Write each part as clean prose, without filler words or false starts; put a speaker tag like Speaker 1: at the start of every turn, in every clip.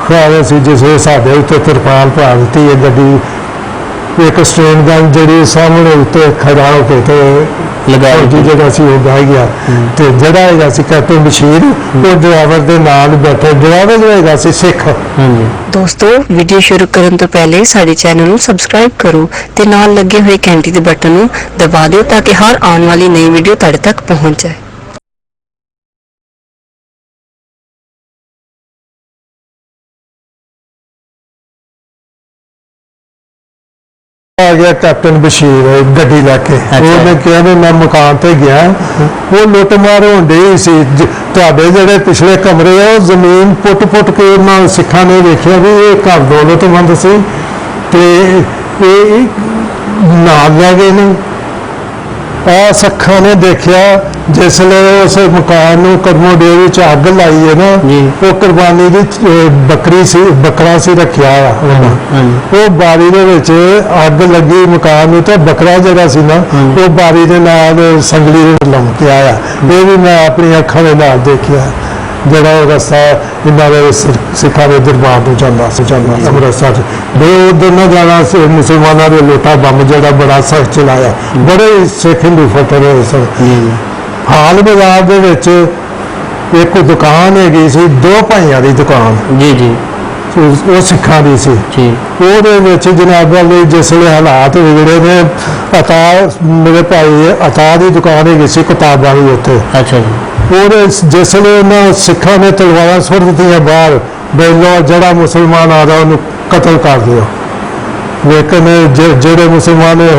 Speaker 1: ख्याल से जिसले साढ़े उत्ते तिरपाल पा दी है गड्डी एक स्ट्रेन गन जी सामने उत्ते खड़ा होके तो लगा जगह से वो बह गया तो जड़ा है कैप्टन बशीर वो ड्राइवर के नाल बैठे ड्राइवर जो है सिख।
Speaker 2: दोस्तों वीडियो शुरू करने तो पहले साडे चैनल नूं सबसक्राइब करो ते नाल लगे हुए घंटी के बटन नूं दबा दिओ ताकि हर आने वाली नई वीडियो तुहाडे तक पहुंच जाए।
Speaker 1: आ गया कैप्टन बशीर गड्डी लैके उन्हें कहा भी मैं मकान ते गया वो लुटमार होंदे ही सी तुहाडे जिहड़े पिछले कमरे आ जमीन पुट पुट के सिखा ने देखिया भी ये घर दौलतमंद सी ते नाल लै गए ने आ सखा ने देखिया जिसले उस मकान नूं करमो डेरी च अग लाई है ना वो कुर्बानी की बकरा सी रखिया वो बारी दे विच अग लगी मकान नूं ते बकरा जिहड़ा सी ना वो बारी दे नाल संगली लमक के आया। ये भी मैं अपनी अखां दे नाल देखिया जरा रस्ता इन्होंने सिखा के दरबार में जाना अमृतसर बे उधर न जाना मुसलमानों के लोटा बम जो बड़ा सख्त चलाया बड़े सिख हिंदू फटे रहे सन। हाल बाजार के एक दुकान हैगी सी दो भाइयों की दुकान जी जी वो सिखा की सी जनाब वाले जिसले हालात बिगड़े ने अता मेरे भाई अता की दुकान हैगी सी किताबों की उत्थे। अच्छा जी और जिसले उन्होंने सिखा ने तलवार सुट दी बाहर बेलो जड़ा मुसलमान आ रहा उन्होंने कतल कर दिया लेकिन जोड़े मुसलमान है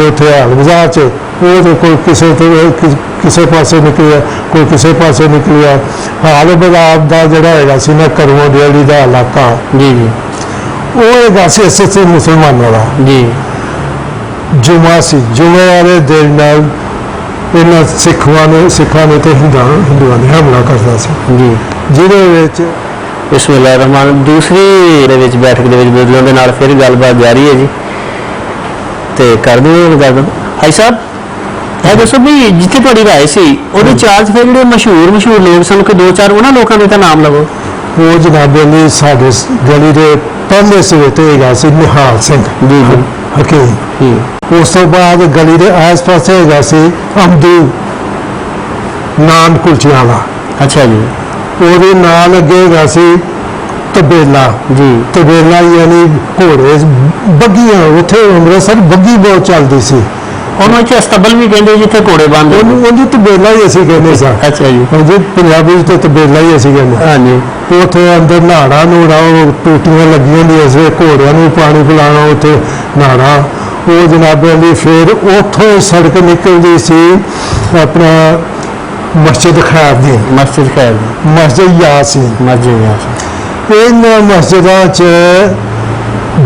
Speaker 1: उत्थे हाल बाजार च वो कोई किसी पासे निकलिया कोई किसी पासे निकलिया। हाल बाजार का जोड़ा है ना करमो डेयरी का इलाका जी जी वो है एसएससी मुसलमानों का जी जुमा सी जुमे वाले दिन इन्होंने सिखा ने तो हिंदुओं ने हमला करता जी जिहदे
Speaker 3: बिस्मिल्लाह रहमान दूसरी बैठक के बदलों के नाल फिर गलबात जारी है जी तो कर दूँ गल भाई साहब है दसो भी जिथे तुहाडी राय सी उहदे चार्ज फिर जिहड़े मशहूर लोग सन कोई दो चार उन्होंने लोगों का नाम लवो
Speaker 1: वो जनाब अली साडे गली के पहले सिरे तो है निहाल सिंह जी जी हकीम उस तो बाद गली के आस पास है अमदू नान कुलचिया का। अच्छा जी वो नाल अगे है तबेला जी तबेला यानी घोड़े बग्गियां उत्थे अमृतसर बग्गी बहुत चलती सी
Speaker 3: उन्होंने अस्तबल भी कहते जिथे घोड़े बंद
Speaker 1: तबेला ही असी कहते सा। अच्छा जी पंजाबी तो तबेला ही असी कहते हाँ जी उत्थे अंदर नहाना नूड़ा टूटियां लगी होंदियां घोड़ियां नूं पानी पिलाना उत्थे नहाना वो जनाब अली फिर उतों सड़क निकलती सी अपना मस्जिद खैर दी मस्जिद यासीन इन मस्जिदों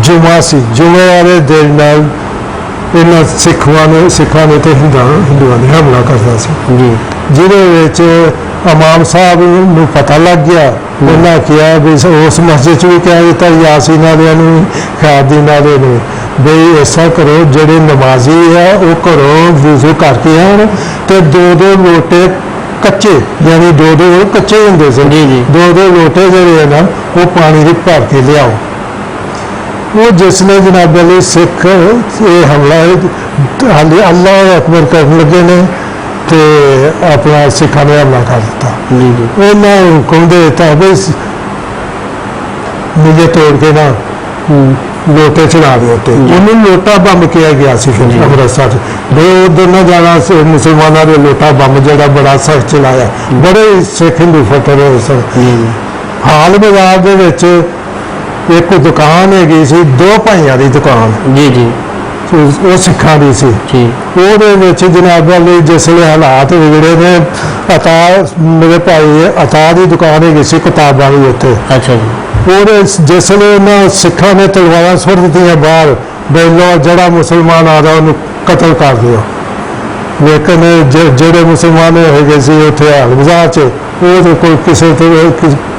Speaker 1: जुमा सी जुमे वाले दिन इन सिखा ने तो हिंदुओं ने हमला करता जी जिहदे इमाम साहब नूं पता लग गया उन्हें किया भी उस मस्जिद भी कह दिता यासीन वाले खैरदीन वाले ने बई ऐसा करो जोड़े नमाजी है वो घरों वजू करके आन तो दो लोटे कच्चे यानी दो कच्चे होंगे सन दो लोटे जोड़े है ना वो पानी के भर के लियाओ। वो जिसने जनाब अली सिख ये हमला अल्लाह अकबर करन लगे ने तो अपना सिखा ने हमला कर दिता उन्हें हुक्म दे दिता भाई मुझे तोड़ के ना लोटे चला दे उन्होंने लोटा बम किया गया अमृतसर बे उधर न जाना मुसलमानों के लोटा बम जो बड़ा सख्त चलाया बड़े सिख हिंदू फटे रहे सन। हाल बाजार के एक दुकान हैगी सी दो भाइयों की दुकान जी जी वो सिखा की सी वो जनाब वाले जिसले हालात बिगड़े ने अता मेरे भाई अता की दुकान हैगी सी किताबों की उत्थे। अच्छा जी और जिसले उन्होंने सिखा ने तलवार सुट दी बाहर बेलो जड़ा मुसलमान आ रहा उन्होंने कतल कर दिया लेकिन जोड़े मुसलमान है उत्थे हाल बाजार च वो कोई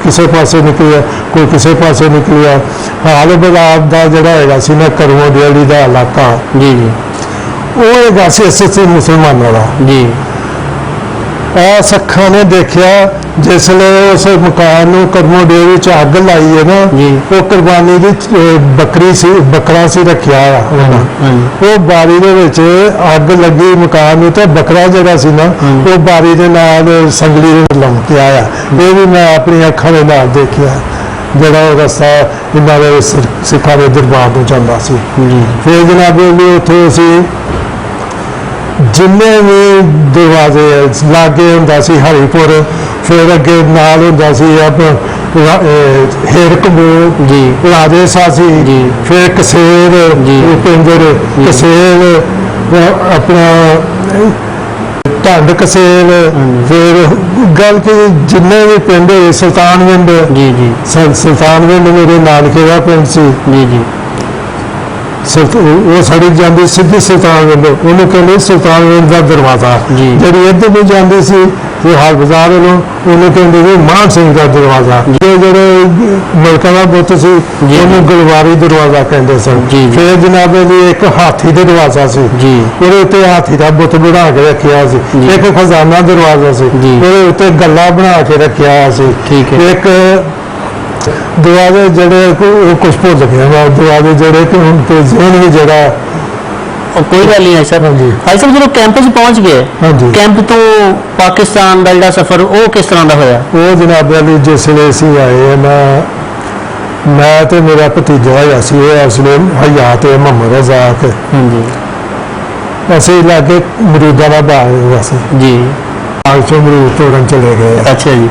Speaker 1: किसी पासे निकलिया कोई किसी पासे निकलिया। हाल बाजार का जोड़ा है ना करमो डेयरी का इलाका जी जी वो है एसएससी मुसलमानों का जी। सखा ने देखिया जिसले उस मकान नूं करमो डेरे च अग लाई है ना,
Speaker 3: जी।
Speaker 1: वो कुर्बानी दी बकरा सी रखिया वो बारी दे विच अग लगी मकान नूं ते बकरा जिहड़ा सी ना वो बारी दे नाल संगली दे लमक आया। ये भी मैं अपनी अखां दे नाल देखिया जिहड़ा वो रस्ता इन्हां दे सिखां दे दरबार नूं जांदा सी। फिर जनाब जी उत्थे असीं जिन्ने भी दरवाजे लागे हुंदा सी हरीपुर, फिर अगे नाल हुंदा सी हेरकमूर
Speaker 3: जी,
Speaker 1: राजे सासी, फिर कसेर पिंजर कसेर अपना ढंड कसेर, फिर गल की जिन्ने भी पिंड होए सुल्तानविंड
Speaker 3: जी जी
Speaker 1: सुल्तानविंड मेरे नानके का पिंड सी
Speaker 3: जी जी
Speaker 1: वो सड़क जाती सीधी सुल्तानविंड, उन्होंने कहते सुल्तानविंड का दरवाजा।
Speaker 3: जी।
Speaker 1: जी इधर भी जाती सी वो हाल बाजार वालों उन्होंने कहते जी मान सिंह का दरवाजा। जो जोड़े मुल्कों का बुत सी उन्होंने गलवारी दरवाजा कहते सन।
Speaker 3: जी, जी।
Speaker 1: फिर जनाब जी एक हाथी का दरवाजा सी,
Speaker 3: जी।
Speaker 1: ਉਹਦੇ ਉੱਤੇ ਹਾਥੀ ਦਾ ਬੁੱਤ ਬਣਾ ਕੇ ਰੱਖਿਆ ਸੀ।
Speaker 3: ਜੀ।
Speaker 1: ਇੱਕ ਖਜ਼ਾਨਾ ਦਰਵਾਜ਼ਾ ਸੀ,
Speaker 3: ਜੀ।
Speaker 1: ਉਹਦੇ ਉੱਤੇ ਗੱਲਾ ਬਣਾ ਕੇ ਰੱਖਿਆ ਸੀ।
Speaker 3: ਠੀਕ ਹੈ।
Speaker 1: ਇੱਕ दरवाजे जड़े कुछ भुल गए दरवाजे जड़े कि हम तो ज़हन भी जड़ा
Speaker 3: और कोई गल नहीं है सर।
Speaker 1: हाँ जी।
Speaker 3: भाई साहब जो कैंप च पहुंच गए,
Speaker 1: हाँ जी।
Speaker 3: कैंप तो पाकिस्तान का जो सफर वो किस तरह का होया?
Speaker 1: वो जनाब अली जिसले असी आए हैं ना, मैं तो मेरा भतीजा होया सी उसले हयात मोहम्मद रज़ाक
Speaker 3: हाँ जी
Speaker 1: असी लागे मरूदा का बाग हुआ सी
Speaker 3: जी।
Speaker 1: बाग चो मरूद तोड़न चले गए।
Speaker 3: अच्छा जी।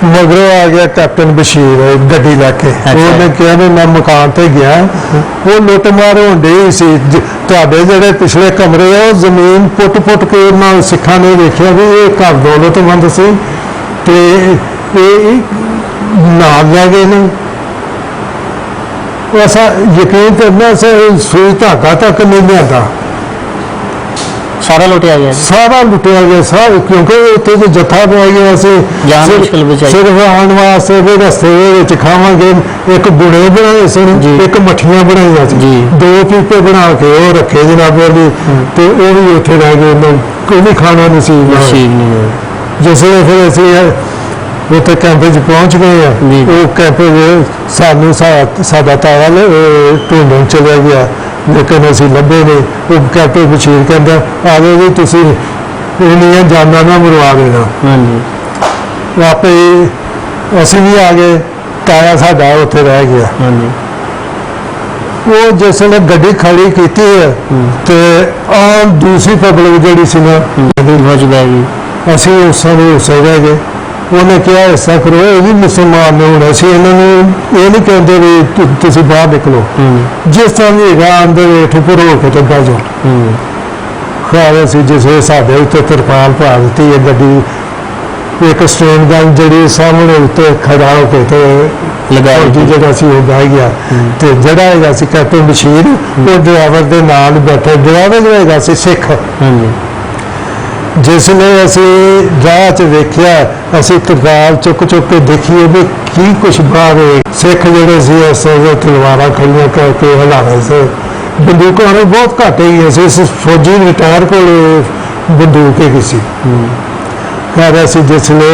Speaker 1: मगरों आ गया कैप्टन बशीर गड्डी लैके, उन्हें कहा भी मैं मकान ते गया वो लुट मार होंदे ही सी। तुहाडे जेहड़े पिछले कमरे आ जमीन पुट पुट के सिखा ने देखिया भी ये घर दौलतमंद सी ते नाल लै गए ने। ऐसा यकीन करना सूई धागा तक नहीं लिया,
Speaker 3: सारा लुटिया गया?
Speaker 1: सारा लुटिया गया सारा, क्योंकि उत्थे तो जत्था पै गया सी।
Speaker 3: जान मुश्किल बचाई।
Speaker 1: सिर्फ आने वास्ते भी रस्ते खावांगे एक बुने बनाए सन, एक मठियां बनाई सी,
Speaker 3: जी।
Speaker 1: 2 पीपे बना के वो रखे जनाब अली, तो वो भी उत्थे रह गए, कोई भी खाना नसीब नहीं। जिसले फिर असी उत्थे कैंप च पहुंच गए हैं, वो कैंप सानू साडा तारा ढूंढन चलिया गया, लेकिन असी लभे नहीं। वो कैप्टन बशीर कहता आ जाओ जी तुसी इन्नियां जाना ना मरवा देना।
Speaker 3: हाँ जी।
Speaker 1: आपे असी भी आ गए, ताया साडा उत्थे रह गया।
Speaker 3: हाँ जी।
Speaker 1: वो जिसने गड्डी खड़ी की है तो आम दूसरी पब्लिक जी सी ना
Speaker 3: भज बह गई।
Speaker 1: असी उस समय उसे रह गए। उन्हें क्या ऐसा करो ये भी मुसलमान ने होना सी, इन्होंने ये नहीं कहते भी तुसी बाहर निकलो, जिस तरह भी है अंदर ठुपर हो के तो बह जाओ। खैर असी जिसले साढ़े उत्ते तिरपाल पा दी है गड्डी, एक स्ट्रेन गन जी सामने उत्ते खड़ा होके तो लगाई जगह सी वो बह गया। तो जड़ा है कैप्टन बशीर वो ड्राइवर के नाल बैठे, ड्राइवर जो है सिख। जिसने असी राह च वेख्या असी तरपाल चुक चुक के देखिए भी की कुछ बाहर सिख जोड़े से तलवारा खड़िया करके हिला रहे थे। बंदूकों ने बहुत घट ही सी, फौजी रिटायर को बंदूक ही सी। कह रहे सी जिसले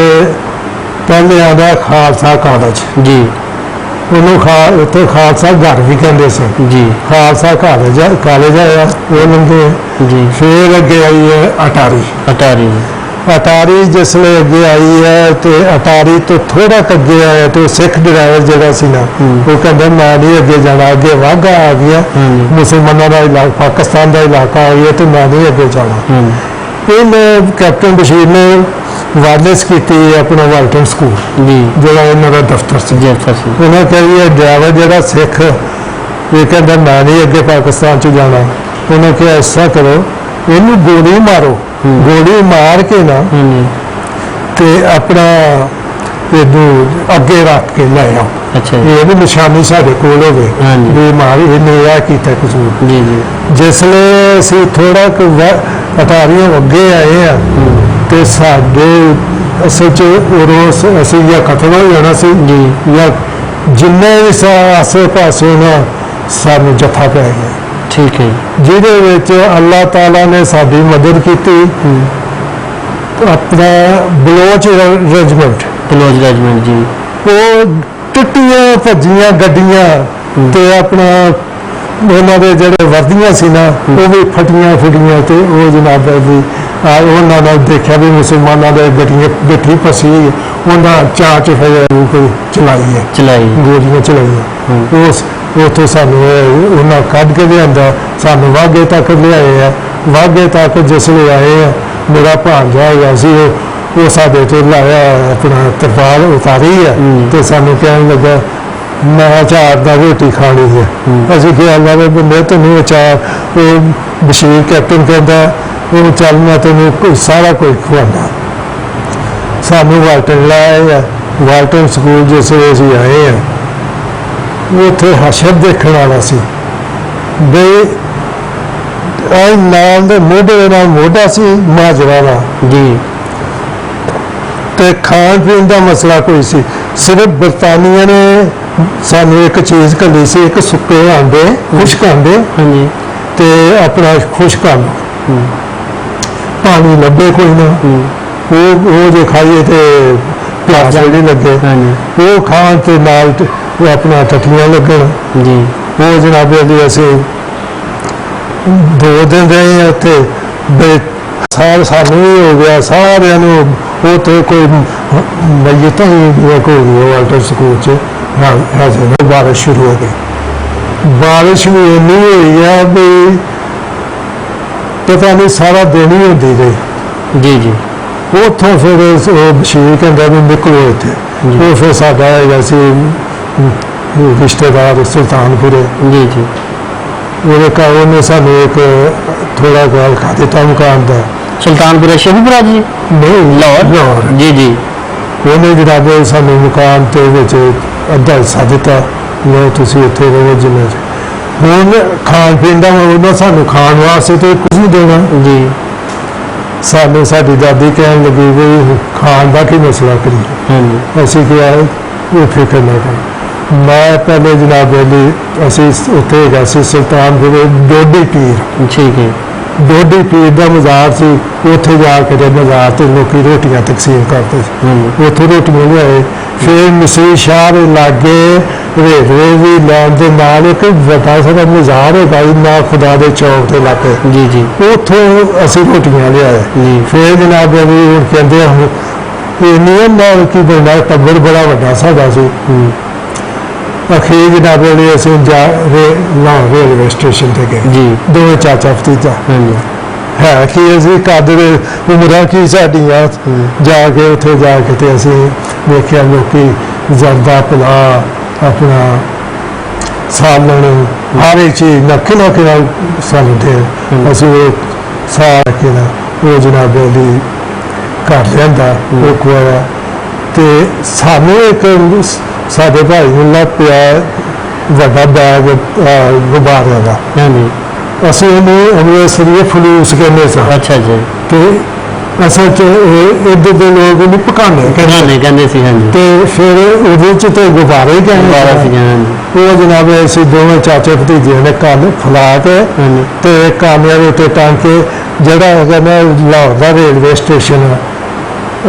Speaker 1: पहले आया खालसा कॉलेज
Speaker 3: जी,
Speaker 1: उन्होंने उत्थे खालसा घर भी कहते सन
Speaker 3: जी।
Speaker 1: खालसा कॉलेज आया वो लंघे
Speaker 3: जी।
Speaker 1: फिर अगे आई है अटारी।
Speaker 3: अटारी
Speaker 1: अटारी जिसले अगे आई है तो अटारी तो थोड़ा अगे आया तो सिख ड्राइवर जरा सी ना वो कहते मैं नहीं अगे जाना, अगे वाघा आ गया मुसलमानों का इलाका, पाकिस्तान का इलाका आ गया तो मैं नहीं अगे जाना। इन कैप्टन बशीर ने वायरलेस की अपना वाल्टन स्कूल
Speaker 3: जी,
Speaker 1: जो इन्होंने दफ्तर से उन्हें कही ड्राइवर जरा सिख ये कहता मैं नहीं अगे पाकिस्तान च जाना। उन्हें क्या ऐसा करो इनू गोली मारो, गोली मार के ना ते अपना इनू अगे रख के लै आओ।
Speaker 3: अच्छा
Speaker 1: ये भी निशानी साढ़े कोल हो गए मार इन्हें यह किया कसूर।
Speaker 3: जी जी।
Speaker 1: जिसले असी थोड़ा अटारियों अगे आए हैं तो साढ़े असल च उरों असी या खत्म हो जाना सी जी, या जिन्ने भी आसे पासे ना सानू जत्था पै गया।
Speaker 3: ठीक है।
Speaker 1: जिहदे विच अल्लाह ताला ने साडी मदद की। अपना बलोच रेजिमेंट
Speaker 3: ਕਲੋਜ਼ ਰੈਜੀਮੈਂਟ ਜੀ।
Speaker 1: ਉਹ ਟੁੱਟੀਆਂ ਭੱਜੀਆਂ ਗੱਡੀਆਂ ਤੇ ਆਪਣਾ ਉਹਨਾਂ ਦੇ ਜਿਹੜੇ ਵਰਦੀਆਂ ਸੀ ਨਾ ਉਹ ਵੀ ਫਟੀਆਂ ਫੁੱਟੀਆਂ ਤੇ ਉਹ ਜਨਾਬ ਵੀ ਉਹਨਾਂ ਨਾਲ ਦੇਖਿਆ ਵੀ ਮੁਸਲਮਾਨਾਂ ਦੇ ਗੱਠੀ ਫਸੀ ਉਹਨਾਂ ਚਾਚ ਕੋਈ ਚਲਾਈ ਗੋਲੀਆਂ ਚਲਾਈਆਂ। ਉਸ ਉੱਥੋਂ ਸਾਨੂੰ ਉਹਨਾਂ ਕੱਢ ਕੇ ਲਿਆਂਦਾ, ਸਾਨੂੰ ਵਾਘੇ ਤੱਕ ਲਿਆਏ ਆ। ਵਾਘੇ ਤੱਕ ਜਿਸ ਵੇਲੇ ਆਏ ਆ ਮੇਰਾ ਭਾਂਜਾ ਹੋਇਆ ਸੀ ਉਹ ਸਾਡੇ ਤੋਂ ਲਾਇਆ ਆਪਣਾ ਤਰਪਾਲ ਉਤਾਰੀ ਆ ਤੇ ਸਾਨੂੰ ਕਹਿਣ ਲੱਗਾ ਮੈਂ ਚਾਰ ਦਾ ਰੋਟੀ ਖਾਣੀ ਹੈ। ਅਸੀਂ ਕਿਹਾ ਅੱਲਾ ਦੇ ਬੰਦੇ ਤੈਨੂੰ ਅਚਾਰ ਉਹ ਬਸ਼ੀਰ ਕੈਪਟਨ ਕਹਿੰਦਾ ਉਹ ਚੱਲ ਮੈਂ ਤੈਨੂੰ ਸਾਰਾ ਕੁਝ ਖਵਾਉਂਦਾ। ਸਾਨੂੰ ਵਾਲਟਨ ਲਾਇਆ ਆ। ਵਾਲਟਨ ਸਕੂਲ ਜਿਸ ਵੇਲੇ ਅਸੀਂ ਆਏ ਆ ਉੱਥੇ ਹਸ਼ਰ ਦੇਖਣ ਵਾਲਾ ਸੀ ਬਈ ਆਹ ਨਾਲ ਦੇ ਮੋਢੇ ਦੇ ਨਾਲ ਮੋਢਾ ਸੀ ਮਾਜਰਾ ਦਾ
Speaker 3: ਜੀ।
Speaker 1: ਤੇ ਖਾਣ ਪੀਣ ਦਾ ਮਸਲਾ ਕੋਈ ਸੀ, ਸਿਰਫ ਬਰਤਾਨੀਆ ਨੇ ਸਾਨੂੰ ਇੱਕ ਚੀਜ਼ ਘੱਲੀ ਸੀ, ਇੱਕ ਸੁੱਕੇ ਆਂਡੇ ਖੁਸ਼ਕ ਆਂਡੇ
Speaker 3: ਹਾਂਜੀ
Speaker 1: ਤੇ ਆਪਣਾ ਖੁਸ਼ਕ ਆਂਡਾ ਪਾਣੀ ਲੱਭੇ ਕੋਈ ਨਾ ਉਹ ਜੇ ਖਾਈਏ ਤੇ ਪਿਆਸ ਜਿਹੜੀ ਲੱਗੇ ਉਹ ਖਾਣ ਤੇ ਨਾਲ ਉਹ ਆਪਣਾ ਟੱਟੀਆਂ ਲੱਗਣ
Speaker 3: ਜੀ।
Speaker 1: ਉਹ ਜਨਾਬੇ ਦੀ ਅਸੀਂ 2 ਦਿਨ ਰਹੇ ਉੱਥੇ ਸਾਲ ਸਾਨੂੰ ਵੀ ਹੋ ਗਿਆ ਸਾਰਿਆਂ ਨੂੰ। ਉੱਥੇ ਕੋਈ ਮਈਤਾਂ ਹੀ ਕੋਈ ਵਾਲਟਰ ਸਕੂਲ 'ਚ ਹਾਜ਼ਰ ਬਾਰਿਸ਼ ਸ਼ੁਰੂ ਹੋ ਗਈ। ਬਾਰਿਸ਼ ਵੀ ਇੰਨੀ ਹੋਈ ਆ ਵੀ ਪਤਾ ਨਹੀਂ ਸਾਰਾ ਦਿਨ ਹੀ ਹੁੰਦੀ ਰਹੀ।
Speaker 3: ਜੀ ਜੀ।
Speaker 1: ਉੱਥੋਂ ਫਿਰ ਉਹ ਬਸ਼ੀਰ ਕਹਿੰਦਾ ਵੀ ਨਿਕਲੋ ਇੱਥੇ। ਉਹ ਫਿਰ ਸਾਡਾ ਹੈਗਾ ਸੀ ਰਿਸ਼ਤੇਦਾਰ ਸੁਲਤਾਨਪੁਰੇ
Speaker 3: ਜੀ ਜੀ।
Speaker 1: ਉਹਦੇ ਘਰ ਉਹਨੇ ਸਾਨੂੰ ਇੱਕ ਥੋੜਾ ਗਾਲ ਖਾ ਦਿੱਤਾ ਮਕਾਨ ਦਾ।
Speaker 3: ਸੁਲਤਾਨਪੁਰਾ ਸ਼ਹੀਦਪੁਰਾ ਜੀ
Speaker 1: ਨਹੀਂ ਲਾਹੌਰ
Speaker 3: ਜੀ ਜੀ।
Speaker 1: ਉਹਨੇ ਜਨਾਬੇ ਸਾਨੂੰ ਮਕਾਨ ਤੇ ਵਿੱਚ ਅੱਧਾ ਹਿੱਸਾ ਦਿੱਤਾ, ਲੋ ਤੁਸੀਂ ਇੱਥੇ ਰਹੋ ਜਿੰਨੇ ਹੁਣ ਖਾਣ ਪੀਣ ਦਾ ਉਹਨਾਂ ਸਾਨੂੰ ਖਾਣ ਵਾਸਤੇ ਤੇ ਕੁਝ ਨਹੀਂ ਦੇਣਾ
Speaker 3: ਜੀ।
Speaker 1: ਸਾਨੂੰ ਸਾਡੀ ਦਾਦੀ ਕਹਿਣ ਲੱਗੀ ਵੀ ਖਾਣ ਦਾ ਕੀ ਮਸਲਾ ਕਰੀਏ। ਅਸੀਂ ਕਿਹਾ ਇਹ ਫਿਕਰ ਨਾ ਕਰ। ਮੈਂ ਪਹਿਲੇ ਜਨਾਬੇ ਲਈ ਅਸੀਂ ਉੱਥੇ ਹੈਗਾ ਸੀ ਸੁਲਤਾਨਪੁਰ ਡੋਡੀ ਪੀਰ।
Speaker 3: ਠੀਕ ਹੈ।
Speaker 1: ਡੋਡੀ ਪੀਰ ਦਾ ਮਜ਼ਾਰ ਸੀ, ਉੱਥੇ ਜਾ ਕੇ ਮਜ਼ਾਰ ਤੇ ਲੋਕੀ ਰੋਟੀਆਂ ਤਕਸੀਮ ਕਰਦੇ ਸੀ। ਉੱਥੇ ਰੋਟੀਆਂ ਲਿਆਏ। ਫਿਰ ਮਿਸਰੀ ਸ਼ਾਹ ਦੇ ਲਾਗੇ ਰੇਲਵੇ ਦੀ ਲਾਈਨ ਦੇ ਨਾਲ ਇੱਕ ਵੱਡਾ ਸਾਰਾ ਮਜ਼ਾਰ ਹੈਗਾ ਨਾ ਖੁਦਾ ਦੇ ਚੌਕ ਦੇ ਲਾਗੇ
Speaker 3: ਜੀ ਜੀ।
Speaker 1: ਉੱਥੋਂ ਅਸੀਂ ਰੋਟੀਆਂ ਲਿਆਏ। ਫਿਰ ਜਨਾਬ ਵੀ ਕਹਿੰਦੇ ਇਹ ਨਿਯਮ ਨਾਲ ਕੀ ਬਣਦਾ, ਟੱਬਰ ਬੜਾ ਵੱਡਾ ਸਾਡਾ ਸੀ। ਅਖੀਰ ਜਨਾਬ ਨੇ ਅਸੀਂ ਲਾਹੌਰ ਰੇਲਵੇ ਸਟੇਸ਼ਨ ਤੇ ਗਏ ਜੀ। ਦੋਵੇਂ ਚਾਚਾ ਭਤੀਜਾ ਹੈ ਕਿ ਅਸੀਂ ਕਾਦਰ ਉਮਰਾਂ ਕੀ ਸਾਡੀਆਂ ਜਾ ਕੇ ਉੱਥੇ ਜਾ ਕੇ ਤੇ ਅਸੀਂ ਵੇਖਿਆ ਲੋਕੀ ਜ਼ਰਦਾ ਪਲਾ ਆਪਣਾ ਸਾਲਣ ਹਰ ਇੱਕ ਚੀਜ਼ ਨੱਕੇ ਨਾਲ ਸਾਨੂੰ ਦੇ। ਅਸੀਂ ਉਹ ਸਾਰ ਕੇ ਨਾ ਉਹ ਜਨਾਬ ਦੀ ਘਰ ਲਿਆਂਦਾ ਉਹ ਖਵਾਇਆ ਤੇ ਸਾਨੂੰ ਇੱਕ ਸਾਡੇ ਭਾਈ ਨੂੰ ਲੱਗ ਪਿਆ ਵੱਡਾ ਬੈਗ ਗੁਬਾਰਿਆਂ ਦਾ। ਅਸੀਂ ਉਹਨੂੰ ਅੰਮ੍ਰਿਤਸਰੀ ਫਲੂਸ ਕਹਿੰਦੇ ਸਾਂ।
Speaker 3: ਅੱਛਾ ਜੀ।
Speaker 1: ਤੇ ਅਸਲ 'ਚ ਇੱਧਰ ਦੇ ਲੋਕ ਉਹਨੂੰ ਪਕਾਨੇ
Speaker 3: ਕਹਿੰਦੇ ਸੀ। ਹਾਂਜੀ।
Speaker 1: ਤੇ ਫਿਰ ਉਹਦੇ 'ਚ ਤੇ ਗੁਬਾਰੇ ਹੀ ਕਹਿੰਦੇ ਸੀ। ਉਹ ਜਨਾਬ ਅਸੀਂ ਦੋਵੇਂ ਚਾਚੇ ਭਤੀਜੇ ਨੇ ਕੰਨ ਫਲਾ ਕੇ ਤੇ ਕਾਨਿਆਂ ਦੇ ਉੱਤੇ ਟੰਗ ਕੇ ਜਿਹੜਾ ਹੈਗਾ ਨਾ ਲਾਹੌਰ ਦਾ ਰੇਲਵੇ ਸਟੇਸ਼ਨ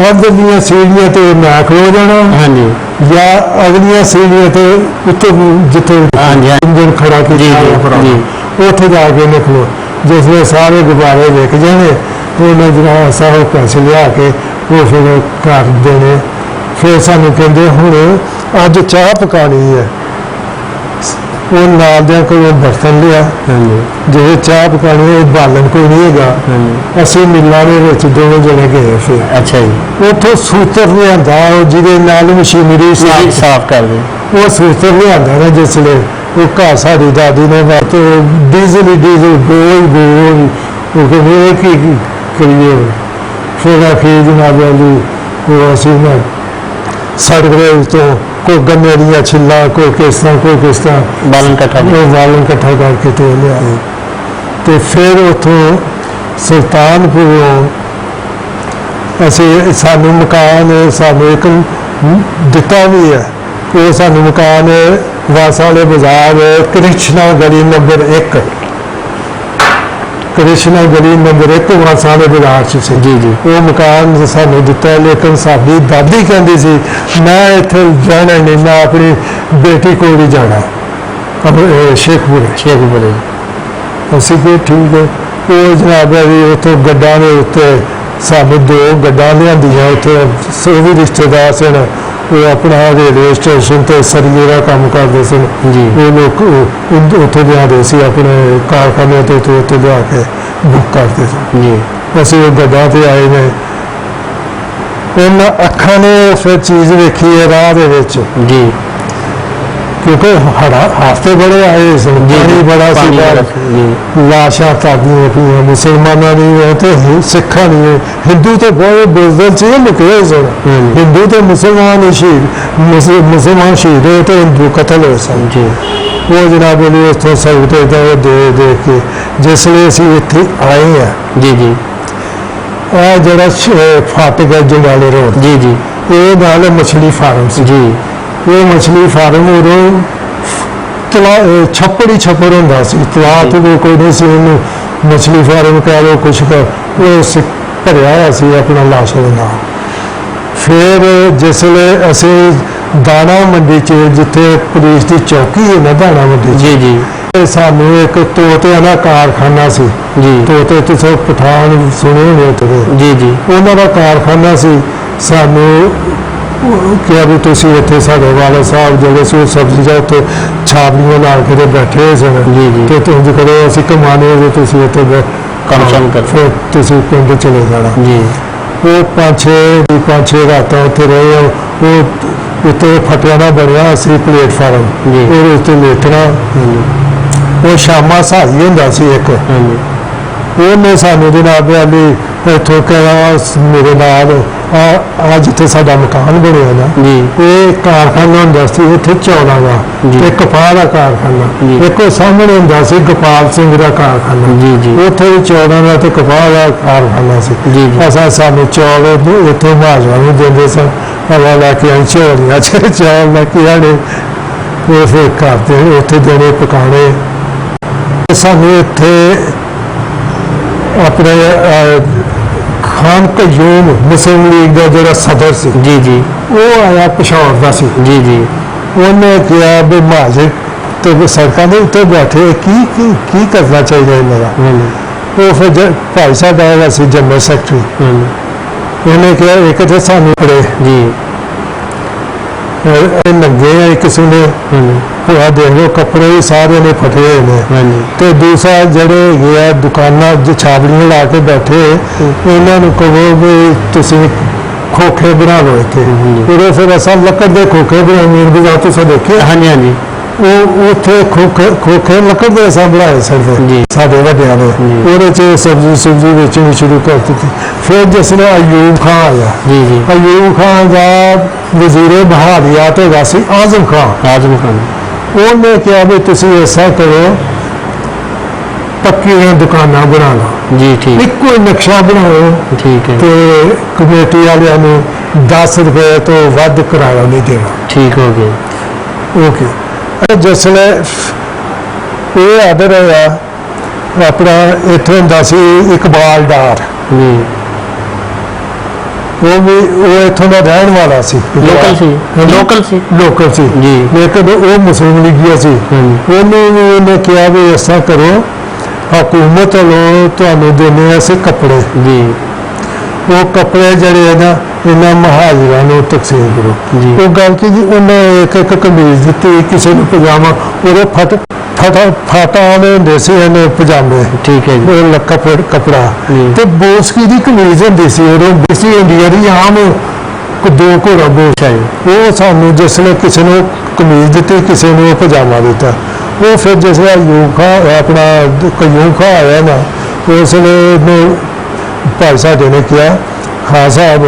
Speaker 1: ਅਗਲੀਆਂ ਸੀੜੀਆਂ ਤੇ ਮੈਂ ਖਲੋ ਜਾਣਾ ਜਾਂ ਅਗਲੀਆਂ ਸੀੜੀਆਂ ਤੇ ਉੱਤੇ ਜਿੱਥੇ ਇੰਜਨ ਖੜਾ ਕੀਤਾ ਉੱਥੇ ਜਾ ਕੇ ਨਿਕਲੋ। ਜਿਸ ਵੇਲੇ ਸਾਰੇ ਗੁਬਾਰੇ ਵਿਕ ਜਾਣੇ ਉਹਨੇ ਜਿਹੜਾ ਸਾਰੇ ਪੈਸੇ ਲਿਆ ਕੇ ਉਹ ਫਿਰ ਘਰ ਦੇਣੇ। ਫਿਰ ਸਾਨੂੰ ਕਹਿੰਦੇ ਹੁਣ ਅੱਜ ਚਾਹ ਪਕਾਣੀ ਹੈ। ਉਹ ਨਾਲ ਦਿਆਂ ਕੋਈ ਬਰਤਨ ਲਿਆ ਜਿਹੜੇ ਚਾਹ ਪਕਾਣੀ ਹੈ, ਬਾਲਣ ਕੋਈ ਨਹੀਂ ਹੈਗਾ। ਅਸੀਂ ਮਿੱਲਾਂ ਦੇ ਵਿੱਚ ਦੋਵੇਂ ਜਣੇ ਗਏ। ਫਿਰ
Speaker 3: ਅੱਛਾ ਜੀ।
Speaker 1: ਉੱਥੋਂ ਸੂਤਰ ਲਿਆਂਦਾ ਜਿਹਦੇ ਨਾਲ ਮਸ਼ੀਨਰੀ
Speaker 3: ਸਾਫ਼ ਕਰਦੇ।
Speaker 1: ਉਹ ਸੂਤਰ ਲਿਆਂਦਾ ਨਾ ਜਿਸ ਵੇਲੇ ਉਹ ਘਰ ਸਾਡੀ ਦਾਦੀ ਨੇ ਬਾਤ ਡੀਜ਼ਲ ਗੋਲ ਉਹ ਕਹਿੰਦੇ ਕੀ ਕਰੀਏ। ਫਿਰ ਆਖਿਰ ਜਨਾਬ ਉਹ ਅਸੀਂ ਨਾ ਸੜਕ ਦੇ ਉੱਤੋਂ ਕੋਈ ਗੰਨੇ ਦੀਆਂ ਛਿੱਲਾਂ ਕੋਈ ਕਿਸ ਤਰ੍ਹਾਂ ਬਾਲਣ ਇਕੱਠਾ ਕਰਕੇ ਤੇ ਲਿਆਏ। ਤੇ ਫਿਰ ਉੱਥੋਂ ਸੁਲਤਾਨਪੁਰੋਂ ਅਸੀਂ ਸਾਨੂੰ ਮਕਾਨ ਸਾਨੂੰ ਇੱਕ ਦਿੱਤਾ ਵੀ ਹੈ। ਉਹ ਸਾਨੂੰ ਮਕਾਨ ਵਾਸਾ ਵਾਲੇ ਬਾਜ਼ਾਰ ਕ੍ਰਿਸ਼ਨਾ ਗਲੀ ਨੰਬਰ 1 ਕ੍ਰਿਸ਼ਨਾ ਗਲੀ ਨੰਬਰ 1 ਵਾਸਾਂ ਦੇ ਬਾਜ਼ਾਰ 'ਚ ਸੀ।
Speaker 3: ਜੀ ਜੀ
Speaker 1: ਉਹ ਮਕਾਨ ਸਾਨੂੰ ਦਿੱਤਾ, ਲੇਕਿਨ ਸਾਡੀ ਦਾਦੀ ਕਹਿੰਦੀ ਸੀ ਮੈਂ ਇੱਥੇ ਜਾਣਾ ਨਹੀਂ, ਮੈਂ ਆਪਣੀ ਬੇਟੀ ਕੋਲ ਹੀ ਜਾਣਾ ਸ਼ੇਖਪੁਰੇ।
Speaker 3: ਸ਼ੇਖਪੁਰੇ
Speaker 1: ਅਸੀਂ ਕਿਹਾ ਠੀਕ ਹੈ। ਉਹ ਜਨਾਬ ਵੀ ਉੱਥੋਂ ਗੱਡਾਂ ਦੇ ਉੱਤੇ ਸਾਨੂੰ 2 ਗੱਡਾਂ ਲਿਆਂਦੀਆਂ, ਉੱਥੇ ਉਹ ਵੀ ਰਿਸ਼ਤੇਦਾਰ ਸਨ, ਉਹ ਆਪਣਾ ਰੇਲਵੇ ਸਟੇਸ਼ਨ ਤੇ ਸਰੀਏ ਦਾ ਕੰਮ ਕਰਦੇ ਸਨ
Speaker 3: ਜੀ।
Speaker 1: ਉਹ ਲੋਕ ਉੱਥੇ ਲਿਆਉਂਦੇ ਸੀ, ਆਪਣੇ ਕਾਰਖਾਨੇ ਤੋਂ ਉੱਥੇ ਲਿਆ ਕੇ ਬੁੱਕ ਕਰਦੇ ਸੀ
Speaker 3: ਜੀ।
Speaker 1: ਅਸੀਂ ਉਹ ਗੱਡਾਂ ਤੇ ਆਏ ਨੇ, ਉਹਨਾਂ ਅੱਖਾਂ ਨੇ ਫਿਰ ਚੀਜ਼ ਵੇਖੀ ਹੈ ਰਾਹ ਦੇ ਵਿੱਚ,
Speaker 3: ਜੀ
Speaker 1: ਕਿਉਂਕਿ ਹਫ਼ਤੇ ਬੜੇ ਆਏ ਸਨ, ਪਾਣੀ ਬੜਾ ਸੀ
Speaker 3: ਪਾਣੀ
Speaker 1: ਬਾਹਰ,
Speaker 3: ਬੜਾ ਸੀ, ਜੀ।
Speaker 1: ਲਾਸ਼ਾਂ ਤਾਦੀਆਂ ਪਈਆਂ, ਮੁਸਲਮਾਨਾਂ ਦੀ ਤੇ ਸਿੱਖਾਂ ਦੀ, ਹਿੰਦੂ ਤੇ ਬਹੁਤ ਬੁਜ਼ਦਿਲ ਸੀ, ਲੁਕੇ ਹੋਏ ਸਨ। ਹਿੰਦੂ ਤੇ ਮੁਸਲਮਾਨ ਹੀ ਸ਼ਹੀਦ, ਮੁਸਲਮਾਨ ਸ਼ਹੀਦ ਹੋਏ ਤੇ ਹਿੰਦੂ ਕਤਲ ਹੋਏ ਸਨ।
Speaker 3: ਜੀ
Speaker 1: ਉਹ ਜਨਾਬ ਨੇ ਇੱਥੋਂ ਸਬੂਤੇ ਦਾ ਦੇਖ ਕੇ ਜਿਸ ਲਈ ਅਸੀਂ ਇੱਥੇ ਆਏ ਆ,
Speaker 3: ਜੀ ਜੀ
Speaker 1: ਇਹ ਜਿਹੜਾ ਫਾਟਕ ਹੈ ਜੰਡਾਲੇ ਰੋਡ,
Speaker 3: ਜੀ ਜੀ
Speaker 1: ਇਹ ਨਾਲ ਮਛਲੀ ਫਾਰਮ ਸੀ।
Speaker 3: ਜੀ
Speaker 1: ਇਹ ਮਛਲੀ ਫਾਰਮ ਉਦੋਂ ਛੱਪੜ ਹੀ ਛੱਪੜ ਹੁੰਦਾ ਸੀ, ਤਲਾਅ ਤੋਂ ਕੋਈ ਨਹੀਂ ਸੀ, ਉਹਨੂੰ ਮਛਲੀ ਫਾਰਮ ਕਹਿ ਲਓ ਕੁਛ ਕਰ, ਉਹ ਭਰਿਆ ਹੋਇਆ ਸੀ ਆਪਣਾ ਲਾਸ਼ਾਂ ਦੇ ਨਾਲ। ਫਿਰ ਜਿਸ ਵੇਲੇ ਅਸੀਂ ਦਾਣਾ ਮੰਡੀ 'ਚ, ਜਿੱਥੇ ਪੁਲਿਸ ਦੀ ਚੌਕੀ ਹੈ ਨਾ ਦਾਣਾ ਮੰਡੀ 'ਚ,
Speaker 3: ਜੀ ਜੀ
Speaker 1: ਤੇ ਸਾਨੂੰ ਇੱਕ ਤੋਤਿਆਂ ਦਾ ਕਾਰਖਾਨਾ ਸੀ।
Speaker 3: ਜੀ
Speaker 1: ਤੋਤੇ ਤੁਸੀਂ ਪਠਾਨ ਸੁਣੇ ਹੋਣੇ ਉੱਥੇ,
Speaker 3: ਜੀ ਜੀ
Speaker 1: ਉਹਨਾਂ ਦਾ ਕਾਰਖਾਨਾ ਸੀ। ਸਾਨੂੰ ਕਿਹਾ ਵੀ ਤੁਸੀਂ ਇੱਥੇ ਸਾਡੇ ਵਾਲਾ ਸਾਹਿਬ ਜਿਹੜੇ ਸੀ ਉਹ ਸਬਜ਼ੀ ਦਾ ਉੱਥੇ ਛਾਬੜੀਆਂ ਲਾ ਕੇ ਤੇ ਬੈਠੇ ਹੋਏ ਸਨ,
Speaker 3: ਜੀ ਜੀ
Speaker 1: ਤੇ ਤੁਸੀਂ ਕਰੋ ਅਸੀਂ ਕਮਾਣੇ ਜੇ ਤੁਸੀਂ ਇੱਥੇ
Speaker 3: ਕੰਮ ਸ਼ਾਮ ਕਰ,
Speaker 1: ਫਿਰ ਤੁਸੀਂ ਪਿੰਡ ਚਲੇ ਜਾਣਾ।
Speaker 3: ਜੀ
Speaker 1: ਉਹ 5-6 ਰਾਤਾਂ ਉੱਥੇ ਰਹੇ। ਉਹ ਉੱਤੇ ਫਟਿਆ ਦਾ ਬਣਿਆ ਸੀ ਪਲੇਟਫਾਰਮ,
Speaker 3: ਜੀ।
Speaker 1: ਉਹਦੇ ਉੱਤੇ ਲੇਟਣਾ। ਉਹ ਸ਼ਾਮਾਂ ਸਹਾਈ ਹੁੰਦਾ ਸੀ ਇੱਕ,
Speaker 3: ਹਾਂਜੀ
Speaker 1: ਉਹਨੇ ਸਾਨੂੰ ਜਨਾਬ ਵਾਲੀ ਇੱਥੋਂ ਕਹਿਆ ਮੇਰੇ ਨਾਲ ਆ ਜਿੱਥੇ ਸਾਡਾ ਮਕਾਨ ਬਣਿਆ ਨਾ,
Speaker 3: ਜੀ
Speaker 1: ਇਹ ਕਾਰਖਾਨਾ ਹੁੰਦਾ ਸੀ ਉੱਥੇ ਚੌਲਾਂ ਦਾ
Speaker 3: ਜੀ।
Speaker 1: ਤੇ ਕਪਾਹ ਦਾ ਕਾਰਖਾਨਾ,
Speaker 3: ਜੀ।
Speaker 1: ਇੱਕ ਉਹ ਸਾਹਮਣੇ ਹੁੰਦਾ ਸੀ ਗੋਪਾਲ ਸਿੰਘ ਦਾ ਕਾਰਖਾਨਾ,
Speaker 3: ਜੀ ਜੀ
Speaker 1: ਉੱਥੇ ਵੀ ਚੌਲਾਂ ਦਾ ਤੇ ਕਪਾਹ ਦਾ ਕਾਰਖਾਨਾ ਸੀ।
Speaker 3: ਜੀ ਜੀ
Speaker 1: ਅਸਾਂ ਸਾਨੂੰ ਚੌਲ ਇੱਥੋਂ ਮਾਜਵਾ ਨੂੰ ਦਿੰਦੇ ਸਨ, ਹਵਾ ਲੈ ਕੇ ਆਈ ਝੋਲੀਆਂ 'ਚ ਚੌਲ ਲੈ ਕੇ ਆਣੇ, ਉਹ ਫਿਰ ਕਰਦੇ ਉੱਥੇ ਦੇਣੇ ਪਕਾਣੇ। ਸਾਨੂੰ ਇੱਥੇ ਆਪਣੇ ਖਾਨ ਕਯੂਮ ਮੁਸਲਿਮ ਲੀਗ ਦਾ ਜਿਹੜਾ ਸਦਰ ਸੀ,
Speaker 3: ਜੀ ਜੀ
Speaker 1: ਉਹ ਆਇਆ ਪਿਸ਼ਾਵਰ ਦਾ ਸੀ।
Speaker 3: ਜੀ ਜੀ
Speaker 1: ਉਹਨੇ ਕਿਹਾ ਵੀ ਮਾਜਿਕ ਤੇ ਸੜਕਾਂ ਦੇ ਉੱਤੇ ਬੈਠੇ ਕੀ ਕਰਨਾ ਚਾਹੀਦਾ ਇਹਨਾਂ ਦਾ। ਉਹ ਫਿਰ ਭਾਈ ਸਾਹਿਬ ਆਇਆ ਸੀ ਜਨਰਲ ਸੈਕਟਰੀ, ਉਹਨੇ ਕਿਹਾ ਇੱਕ ਤੇ ਸਾਨੂੰ ਪੜੇ
Speaker 3: ਜੀ
Speaker 1: ਇਹ ਨੰਗੇ ਆ ਕਿਸੇ ਨੇ, ਹੋਇਆ ਦੇਖ ਲਓ ਕੱਪੜੇ ਵੀ ਸਾਰੇ ਨੇ ਫਟੇ ਹੋਏ ਨੇ,
Speaker 3: ਹਾਂਜੀ
Speaker 1: ਤੇ ਦੂਸਰਾ ਜਿਹੜੇ ਹੈਗੇ ਆ ਦੁਕਾਨਾਂ ਛਾਬੜੀਆਂ ਲਾ ਕੇ ਬੈਠੇ, ਉਹਨਾਂ ਨੂੰ ਕਹੋ ਵੀ ਤੁਸੀਂ ਖੋਖੇ ਬਣਾ ਲਓ ਇੱਥੇ। ਉਦੋਂ ਫਿਰ ਅਸਾਂ ਲੱਕੜ ਦੇ ਖੋਖੇ ਬਣਾਉਣੇ ਵੀ ਜਾ ਤੁਸੀਂ ਦੇਖੇ,
Speaker 3: ਹਾਂਜੀ ਹਾਂਜੀ
Speaker 1: ਉਹ ਉੱਥੇ ਖੋਖੇ ਲੱਕੜ ਦੇ ਅਸਾਂ ਬਣਾਏ
Speaker 3: ਜੀ।
Speaker 1: ਸਾਡੇ ਵੱਡਿਆਂ ਨੇ, ਉਹਦੇ 'ਚ ਸਬਜ਼ੀ ਵੇਚਣੀ ਸ਼ੁਰੂ ਕਰ ਦਿੱਤੀ। ਫਿਰ ਜਿਸ ਨੇ ਅਯੂਬ ਖਾਨ ਆਇਆ,
Speaker 3: ਜੀ ਜੀ
Speaker 1: ਅਯੂਬ ਖਾਨ ਦਾ ਵਜ਼ੀਰੇ ਬਹਾਲੀਆਤ ਹੈਗਾ ਸੀ ਆਜ਼ਮ ਖਾਨ।
Speaker 3: ਆਜ਼ਮ ਖਾਨ
Speaker 1: ਉਹਨੇ ਕਿਹਾ ਵੀ ਤੁਸੀਂ ਐਸਾ ਕਰੋ ਪੱਕੀਆਂ ਦੁਕਾਨਾਂ ਬਣਾ ਲਓ,
Speaker 3: ਜੀ ਠੀਕ
Speaker 1: ਇੱਕੋ ਹੀ ਨਕਸ਼ਾ ਬਣਾਓ
Speaker 3: ਠੀਕ ਹੈ
Speaker 1: ਤੇ ਕਮੇਟੀ ਵਾਲਿਆਂ ਨੂੰ 10 ਰੁਪਏ ਤੋਂ ਵੱਧ ਕਿਰਾਇਆ ਨਹੀਂ ਦੇਣਾ।
Speaker 3: ਠੀਕ ਹੋ ਗਿਆ
Speaker 1: ਓਕੇ। ਜਿਸ ਵੇਲੇ ਇਹ ਆਰਡਰ ਹੋਇਆ ਆਪਣਾ ਇੱਥੇ ਹੁੰਦਾ ਸੀ ਇਕਬਾਲ ਡਾਰ,
Speaker 3: ਜੀ
Speaker 1: ਉਹ ਇੱਥੋਂ ਦਾ ਰਹਿਣ ਵਾਲਾ ਸੀ,
Speaker 3: ਲੋਕਲ ਸੀ
Speaker 1: ਲੋਕਲ ਸੀ
Speaker 3: ਜੀ।
Speaker 1: ਲੇਕਿਨ ਉਹ ਮੁਸਲਿਮ ਲੀਗੀਆ ਸੀ। ਉਹਨੇ ਕਿਹਾ ਵੀ ਇਸ ਤਰ੍ਹਾਂ ਕਰੋ, ਹਕੂਮਤ ਵੱਲੋਂ ਤੁਹਾਨੂੰ ਦੇਣੇ ਅਸੀਂ ਕੱਪੜੇ,
Speaker 3: ਜੀ
Speaker 1: ਉਹ ਕੱਪੜੇ ਜਿਹੜੇ ਹੈ ਨਾ ਇਹਨਾਂ ਮਹਾਜਰਾਂ ਨੂੰ ਤਕਸੀਮ ਕਰੋ।
Speaker 3: ਜੀ।
Speaker 1: ਉਹ ਗੱਲ ਕੀ ਜੀ, ਉਹਨੇ ਇੱਕ ਕਮੀਜ਼ ਦਿੱਤੀ, ਕਿਸੇ ਨੂੰ ਪਜਾਮਾ, ਉਹਦੇ ਫਾਟਾ ਵਾਲੇ ਹੁੰਦੇ ਸੀ ਇਹਨੇ ਪਜਾਮੇ,
Speaker 3: ਠੀਕ ਹੈ ਜੀ
Speaker 1: ਉਹ ਲੱਕਾ ਕੱਪੜਾ,
Speaker 3: ਜੀ।
Speaker 1: ਤੇ ਬੋਸਕੀ ਦੀ ਕਮੀਜ਼ ਹੁੰਦੀ ਸੀ ਉਦੋਂ, ਬੀਸੀ ਇੰਡੀਆ ਦੀ ਆਮ 2 ਘੋੜਾ ਬੋਸ ਹੈ। ਉਹ ਸਾਨੂੰ ਜਿਸ ਨੇ ਕਿਸੇ ਨੂੰ ਕਮੀਜ਼ ਦਿੱਤੀ, ਕਿਸੇ ਨੂੰ ਪਜਾਮਾ ਦਿੱਤਾ। ਉਹ ਫਿਰ ਜਿਸ ਵੇਲੇ ਅਯੂਬ ਖਾਨ ਆਪਣਾ ਕਯੂਮ ਖਾਨ ਆਇਆ ਨਾ, ਉਸ ਵੇਲੇ ਭਾਈ ਸਾਡੇ ਨੇ ਕਿਹਾ ਹਾਂ ਸਾਹਿਬ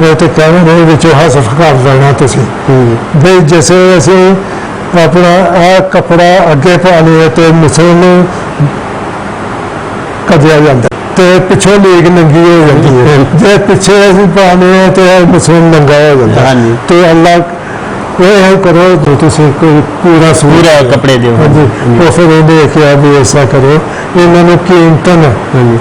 Speaker 1: ਇਹ ਤੇ ਕਹਿੰਦੇ ਵਿੱਚੋਂ ਹਸਫ ਕਰ ਲੈਣਾ ਤੁਸੀਂ ਵੀ ਜਿਸ ਅਸੀਂ ਆਪਣਾ ਆਹ ਕੱਪੜਾ ਅੱਗੇ ਪਾ ਲਿਆ ਤੇ ਮੁਸਲਮਾਨ ਨੂੰ ਕਦਿਆ ਜਾਂਦਾ ਤੇ ਪਿੱਛੋਂ ਲੀਗ ਨੰਗੀ ਹੋ ਜਾਂਦੀ ਹੈ, ਜੇ ਪਿੱਛੇ ਅਸੀਂ ਪਾਣੇ ਤੇ ਮੁਸਲਮਾਨ ਨੰਗਾ ਹੋ ਜਾਂਦਾ।
Speaker 3: ਹਾਂਜੀ
Speaker 1: ਤੇ ਅੱਲਾ ਇਹ ਕਰੋ ਜੋ ਤੁਸੀਂ ਕੋਈ ਪੂਰਾ ਸੂਟ
Speaker 3: ਪੂਰਾ ਕੱਪੜੇ ਦਿਓ।
Speaker 1: ਹਾਂਜੀ ਉਹ ਫਿਰ ਇਹਦੇ ਕਿਹਾ ਵੀ ਐਸਾ ਕਰੋ ਇਹਨਾਂ ਨੂੰ ਕੀਮਤਨ
Speaker 3: ਹਾਂਜੀ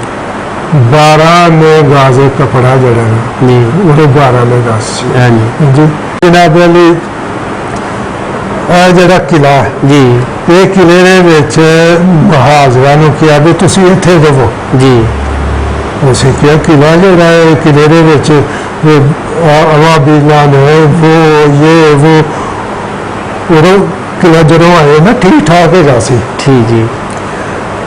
Speaker 1: 12 ਨੇ ਗਾਜ਼ ਕਪੜਾ ਜਿਹੜਾ ਨਾ
Speaker 3: ਜੀ
Speaker 1: ਉਹਦੇ 12 ਨੇ ਗਾਜ਼ ਸੀ
Speaker 3: ਹਾਂਜੀ
Speaker 1: ਹਾਂਜੀ ਜਨਾਬ ਅਲੀ ਇਹ ਜਿਹੜਾ ਕਿਲਾ ਹੈ,
Speaker 3: ਜੀ
Speaker 1: ਇਹ ਕਿਲੇ ਦੇ ਵਿੱਚ ਹਾਜ਼ਰਾਂ ਨੂੰ ਕਿਹਾ ਵੀ ਤੁਸੀਂ ਇੱਥੇ ਰਹੋ।
Speaker 3: ਜੀ
Speaker 1: ਉਸੇ ਕਿਹਾ ਕਿਲਾ ਜਿਹੜਾ ਹੈ ਕਿਲੇ ਦੇ ਵਿੱਚ ਅਵਾਬੀਲਾ ਨੇ ਉਹ ਉਦੋਂ ਕਿਲਾ ਜਦੋਂ ਆਏ ਨਾ ਠੀਕ ਠਾਕ ਹੈਗਾ ਸੀ।
Speaker 3: ਠੀਕ ਜੀ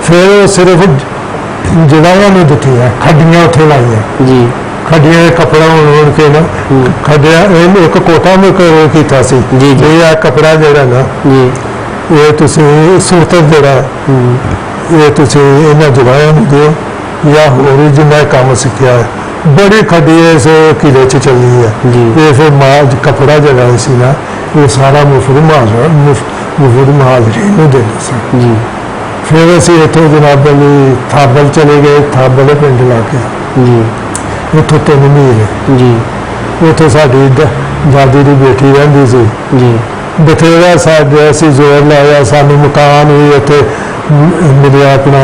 Speaker 1: ਫਿਰ ਉਹ ਸਿਰਫ ਜਿਹੜਾ ਉਹਨਾਂ ਨੂੰ ਦਿੱਤੀ ਹੈ ਖੱਡੀਆਂ ਉੱਥੇ ਲਾਈਆਂ
Speaker 3: ਜੀ
Speaker 1: ਖੱਡੀਆਂ ਦੇ ਕੱਪੜਾ ਹੋਣ ਕੇ ਨਾ ਖੱਡਿਆ ਇਹਨੂੰ ਇੱਕ ਕੋਟਾ ਮੁਕਰਰ ਕੀਤਾ ਸੀ
Speaker 3: ਜੀ, ਜੀ।
Speaker 1: ਇਹ ਆ ਕੱਪੜਾ ਜਿਹੜਾ ਨਾ
Speaker 3: ਜੀ
Speaker 1: ਇਹ ਤੁਸੀਂ ਸੁਰਤਰ ਜਿਹੜਾ ਇਹ ਤੁਸੀਂ ਇਹਨਾਂ ਜਵਾਇਆਂ ਨੂੰ ਦਿਓ ਜਾਂ ਹੋਰ ਜਿੰਨਾ ਕੰਮ ਸਿੱਖਿਆ ਹੈ ਬੜੀ ਖੱਡੀ ਇਸ ਕਿਲੇ 'ਚ ਚੱਲੀ ਹੈ
Speaker 3: ਜੀ।
Speaker 1: ਇਹ ਫਿਰ ਮਾਜ ਕੱਪੜਾ ਜਿਹੜਾ ਸੀ ਨਾ ਇਹ ਸਾਰਾ ਮੁਫਤ ਮਹਾਜਰੀ ਨੂੰ ਦਿੰਦੇ ਸੀ।
Speaker 3: ਜੀ
Speaker 1: ਫਿਰ ਅਸੀਂ ਇੱਥੋਂ ਜਨਾਬ ਅਲੀ ਥਾਬਲ ਚਲੇ ਗਏ ਥਾਬਲ ਪਿੰਡ ਲਾ ਕੇ
Speaker 3: ਜੀ
Speaker 1: ਉੱਥੋਂ 3 ਮਹੀਨੇ
Speaker 3: ਜੀ
Speaker 1: ਉੱਥੇ ਸਾਡੀ ਦਾਦੀ ਦੀ ਬੇਟੀ ਰਹਿੰਦੀ ਸੀ।
Speaker 3: ਜੀ
Speaker 1: ਬਥੇਰਾ ਸਾਡੇ ਅਸੀਂ ਜ਼ੋਰ ਲਾਇਆ ਸਾਨੂੰ ਮਕਾਨ ਵੀ ਇੱਥੇ ਮਿਲਿਆ ਆਪਣਾ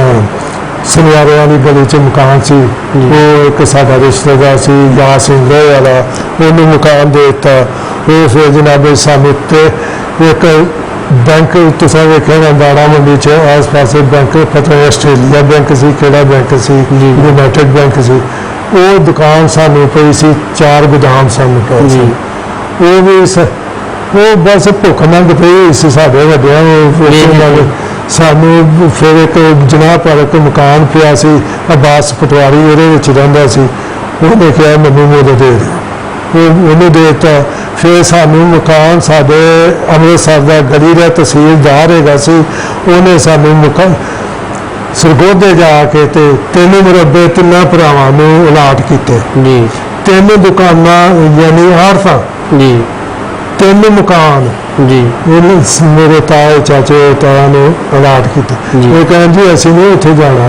Speaker 1: ਸੁਨਿਆਰੇ ਵਾਲੀ ਗਲੀ 'ਚ ਮਕਾਨ ਸੀ ਉਹ ਇੱਕ ਸਾਡਾ ਰਿਸ਼ਤੇਦਾਰ ਸੀ ਯਾ ਸਿੰਘ ਵਾਲਾ ਉਹਨੂੰ ਮਕਾਨ ਦੇ ਦਿੱਤਾ। ਉਹ ਫਿਰ ਜਨਾਬ ਸਾਨੂੰ ਤੇ ਇੱਕ ਬੈਂਕ ਤੁਸੀਂ ਵੇਖਿਆ ਨਾ ਦਾਣਾ ਮੰਡੀ 'ਚ ਆਸ ਪਾਸੇ ਬੈਂਕ ਪਤਾ ਨਹੀਂ ਆਸਟ੍ਰੇਲੀਆ ਬੈਂਕ ਸੀ ਕਿਹੜਾ ਬੈਂਕ ਸੀ ਯੂਨਾਈਟਿਡ ਬੈਂਕ ਸੀ ਉਹ ਦੁਕਾਨ ਸਾਨੂੰ ਪਈ ਸੀ 4 ਗੋਦਾਮ ਸਾਨੂੰ ਪਏ ਸੀ। ਉਹ ਵੀ ਉਹ ਬਸ ਭੁੱਖ ਨੰਗ ਪਈ ਹੋਈ ਸੀ ਸਾਡੇ ਵੱਡਿਆਂ ਨੂੰ ਸਾਨੂੰ ਫਿਰ ਇੱਕ ਜਨਾਹ ਪਰ ਇੱਕ ਮਕਾਨ ਪਿਆ ਸੀ ਅਬਾਸ ਪਟਵਾਰੀ ਉਹਦੇ ਵਿੱਚ ਰਹਿੰਦਾ ਸੀ ਉਹਨੇ ਕਿਹਾ ਮੈਨੂੰ ਮੁੱਲ ਦੇ ਦਿਓ ਉਹਨੂੰ ਦੇ ਦਿੱਤਾ। ਫਿਰ ਸਾਨੂੰ ਮਕਾਨ ਸਾਡੇ ਅੰਮ੍ਰਿਤਸਰ ਦਾ ਗਲੀ ਦਾ ਤਹਿਸੀਲਦਾਰ ਹੈਗਾ ਸੀ ਉਹਨੇ ਸਾਨੂੰ ਮਕਾਨ ਸਰਗੋਧੇ ਜਾ ਕੇ ਤੇ 3 ਮੁਰੱਬੇ 3 ਭਰਾਵਾਂ ਨੂੰ ਅਲਾਟ ਕੀਤੇ
Speaker 3: ਜੀ
Speaker 1: 3 ਦੁਕਾਨਾਂ ਯਾਨੀ ਆੜਤਾਂ
Speaker 3: ਜੀ
Speaker 1: 3 ਮਕਾਨ
Speaker 3: ਜੀ
Speaker 1: ਇਹਨੇ ਮੇਰੇ ਤਾਏ ਚਾਚੇ ਤਾਇਆ ਨੇ ਅਲਾਟ ਕੀਤੇ। ਇਹ ਕਹਿੰਦੇ ਜੀ ਅਸੀਂ ਨਹੀਂ ਉੱਥੇ ਜਾਣਾ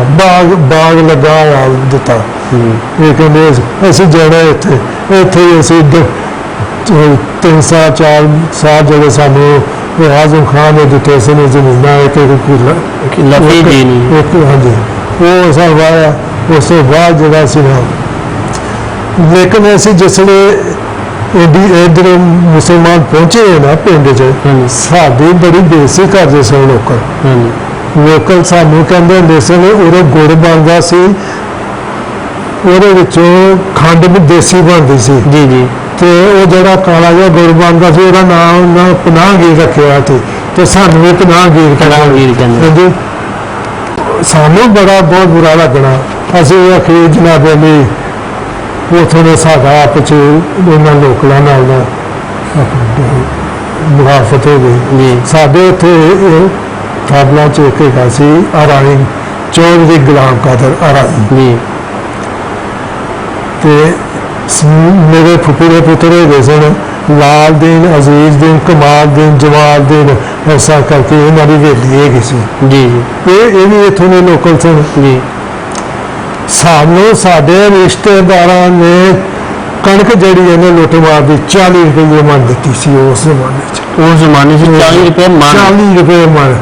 Speaker 1: ਬਾਗ ਲੱਗਾ ਆ ਦਿੱਤਾ। ਇਹ ਕਹਿੰਦੇ ਅਸੀਂ ਜਾਣਾ ਇੱਥੇ ਅਸੀਂ 3 ਸਾਲ 4 ਸਾਲ ਜਿਹੜੇ ਸਾਨੂੰ ਆਜ਼ਮ ਖਾਨ ਨੇ ਦਿੱਤੇ ਸੀ ਜ਼ਮੀਨਾਂ ਇੱਕ
Speaker 3: ਲੱਭੀ ਜੀ ਨਹੀਂ
Speaker 1: ਹਾਂਜੀ ਉਹ ਅਸਾਂ ਵਾਇਆ ਉਸ ਤੋਂ ਬਾਅਦ ਜਿਹੜਾ ਸੀ ਨਾ ਲੇਕਿਨ ਅਸੀਂ ਜਿਸਲੇ ਇੱਧਰ ਮੁਸਲਮਾਨ ਪਹੁੰਚੇ ਨਾ ਪਿੰਡ 'ਚ ਸਾਡੀ ਬੜੀ ਬੇਇੱਜ਼ਤੀ ਕਰਦੇ ਸਨ ਲੋਕਲ ਸਾਨੂੰ ਕਹਿੰਦੇ ਹੁੰਦੇ ਸਨ ਉਹਦੇ ਗੁੜ ਬਣਦਾ ਸੀ ਉਹਦੇ ਵਿੱਚੋਂ ਖੰਡ ਵੀ ਦੇਸੀ ਬਣਦੀ ਸੀ
Speaker 3: ਜੀ ਜੀ
Speaker 1: ਤੇ ਉਹ ਜਿਹੜਾ ਕਾਲਾ ਜਿਹਾ ਗੁੜ ਬਣਦਾ ਸੀ ਉਹਦਾ ਨਾਮ ਪਨਾਹਗੀਰ ਰੱਖਿਆ ਤੇ ਸਾਨੂੰ ਵੀ ਪਨਾਹਗੀਰ ਕਹਿੰਦੇ। ਸਾਨੂੰ ਬੜਾ ਬਹੁਤ ਬੁਰਾ ਲੱਗਣਾ ਅਸੀਂ ਅਖੀਰ ਜਨਾਬ ਅਲੀ ਉੱਥੋਂ ਦੇ ਸਾਡਾ ਆਪ 'ਚ ਇਹਨਾਂ ਲੋਕਲਾਂ ਨਾਲ ਮੁਹਾਫਤ ਹੋ ਗਈ। ਸਾਡੇ ਇੱਥੇ ਥਾਬਲਾਂ 'ਚ ਇੱਕ ਹੈਗਾ ਸੀ ਅਰਾਈ ਚੌਧਰੀ ਗੁਲਾਮ ਕਾਦਰ ਅਰਾਈ
Speaker 3: ਜੀ
Speaker 1: ਤੇ ਮੇਰੇ ਫੁੱਫੜ ਦੇ ਪੁੱਤਰ ਹੈਗੇ ਸਨ ਲਾਲ ਦੀਨ ਅਜ਼ੀਜ਼ ਦੀਨ ਕਮਾਲ ਦੀਨ ਜਮਾਲ ਦੀਨ ਐਸਾ ਕਰਕੇ ਇਹਨਾਂ ਦੀ ਹਵੇਲੀ ਹੈਗੀ ਸੀ
Speaker 3: ਜੀ
Speaker 1: ਇਹ ਵੀ ਇੱਥੋਂ ਦੇ ਲੋਕਲ ਸਨ
Speaker 3: ਜੀ।
Speaker 1: ਸਾਨੂੰ ਸਾਡੇ ਰਿਸ਼ਤੇਦਾਰਾਂ ਨੇ ਕਣਕ ਜਿਹੜੀ ਇਹਨੇ ਲੁੱਟ ਮਾਰ ਦੀ 40 ਰੁਪਏ ਮਣ ਦਿੱਤੀ ਸੀ ਉਸ ਜ਼ਮਾਨੇ 'ਚ
Speaker 3: 40 ਰੁਪਏ ਮਣ
Speaker 1: 40 ਰੁਪਏ ਮਣ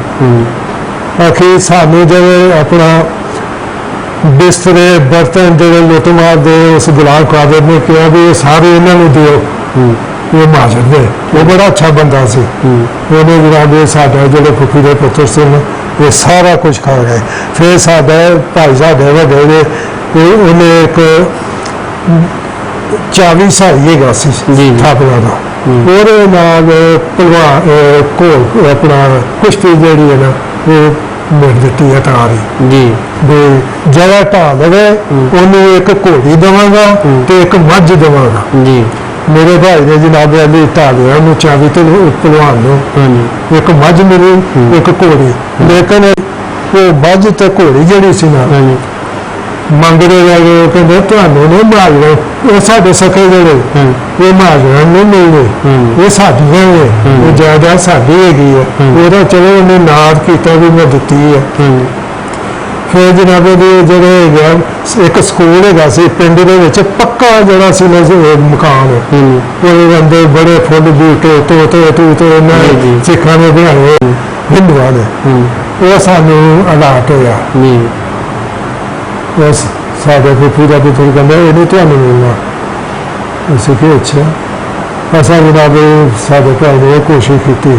Speaker 1: ਆਖੀ ਸਾਨੂੰ ਜਿਹੜੇ ਆਪਣਾ ਬਿਸਤਰੇ ਬਰਤਨ ਜਿਹੜੇ ਲੁੱਟ ਮਾਰ ਦੇ ਉਸ ਗੁਲਾਮ ਕਾਦਰ ਨੇ ਕਿਹਾ ਵੀ ਇਹ ਸਾਰੇ ਇਹਨਾਂ ਨੂੰ ਦਿਓ ਇਹ ਮਾਜਰ ਦੇ ਉਹ ਬੜਾ ਅੱਛਾ ਬੰਦਾ ਸੀ ਉਹਨੇ ਜਨਾਬ ਸਾਡਾ ਜਿਹੜੇ ਫੁੱਫੀ ਦੇ ਪੁੱਤਰ ਸਨ ਇਹ ਸਾਰਾ ਕੁਝ ਖਾ ਗਏ। ਫਿਰ ਸਾਡਾ ਭਾਈ ਸਾਡੇ ਵੱਡੇ ਉਹਨੇ ਇੱਕ 40 ਸਾਈ ਹੈਗਾ ਸੀ ਥਾਪੜਾ ਦਾ ਉਹਦੇ ਨਾਲ ਭਲਵਾਨ ਘੋਲ ਆਪਣਾ ਕੁਸ਼ਤੀ ਜਿਹੜੀ ਹੈ ਨਾ ਉਹ ਮਿਲ ਦਿੱਤੀ ਹੈ ਤਾਰੀ
Speaker 3: ਜੀ
Speaker 1: ਵੀ ਜਿਹੜਾ ਢਾ ਲਵੇ ਉਹਨੂੰ ਇੱਕ ਘੋੜੀ ਦੇਵਾਂਗਾ ਤੇ ਇੱਕ ਮੱਝ ਦੇਵਾਂਗਾ
Speaker 3: ਜੀ।
Speaker 1: ਮੇਰੇ ਭਾਈ ਨੇ ਜਨਾਬ ਅਲੀ ਢਾ ਲਿਆ ਉਹਨੂੰ 40 ਤੇ ਭਲਵਾਨ ਨੂੰ ਇੱਕ ਮੱਝ ਮਿਲੀ ਇੱਕ ਘੋੜੀ ਲੇਕਿਨ ਉਹ ਮੱਝ ਤੇ ਘੋੜੀ ਜਿਹੜੀ ਸੀ ਨਾ ਮੰਗਦੇ ਰਹੇ ਕਹਿੰਦੇ ਤੁਹਾਨੂੰ ਨਹੀਂ ਮਾਰਨਾ ਇਹ ਸਾਡੇ ਸਕੇ ਜਿਹੜੇ ਇਹ ਮਾਰਨਾ ਨਹੀਂ ਮਿਲਦੇ ਇਹ ਸਾਡੀਆਂ ਨੇ ਇਹ ਜਾਇਦਾਦ ਸਾਡੀ ਹੈਗੀ ਹੈ ਉਹਦਾ ਚਲੋ ਉਹਨੇ ਨਾਦ ਕੀਤਾ ਵੀ ਮੈਂ ਦਿੱਤੀ ਹੈ। ਫਿਰ ਜਨਾਬ ਦੇ ਜਿਹੜੇ ਹੈਗਾ ਇੱਕ ਸਕੂਲ ਹੈਗਾ ਸੀ ਪਿੰਡ ਦੇ ਵਿੱਚ ਪੱਕਾ ਜਿਹੜਾ ਸੀ ਨਾ ਮਕਾਨ ਉਹਦੇ ਅੰਦਰ ਬੜੇ ਫੁੱਲ ਬੂਟੇ ਤੋਤੇ ਉਹਨਾਂ
Speaker 3: ਜੀ।
Speaker 1: ਸਿੱਖਾਂ ਨੇ ਬਣਾਏ ਹਿੰਦੂਆਂ ਦੇ ਉਹ ਸਾਨੂੰ ਅਲਾਟ ਹੋਇਆ ਉਸ ਸਾਡੇ ਫੁੱਫੀ ਦਾ ਪੁੱਤਰ ਕਹਿੰਦਾ ਇਹਨੂੰ ਤੁਹਾਨੂੰ ਮਿਲਣਾ ਅਸੀਂ ਕਿ ਅੱਛਾ ਅਸਾਂ ਜਨਾਬ ਸਾਡੇ ਭਾਈ ਨੇ ਇਹ ਕੋਸ਼ਿਸ਼ ਕੀਤੀ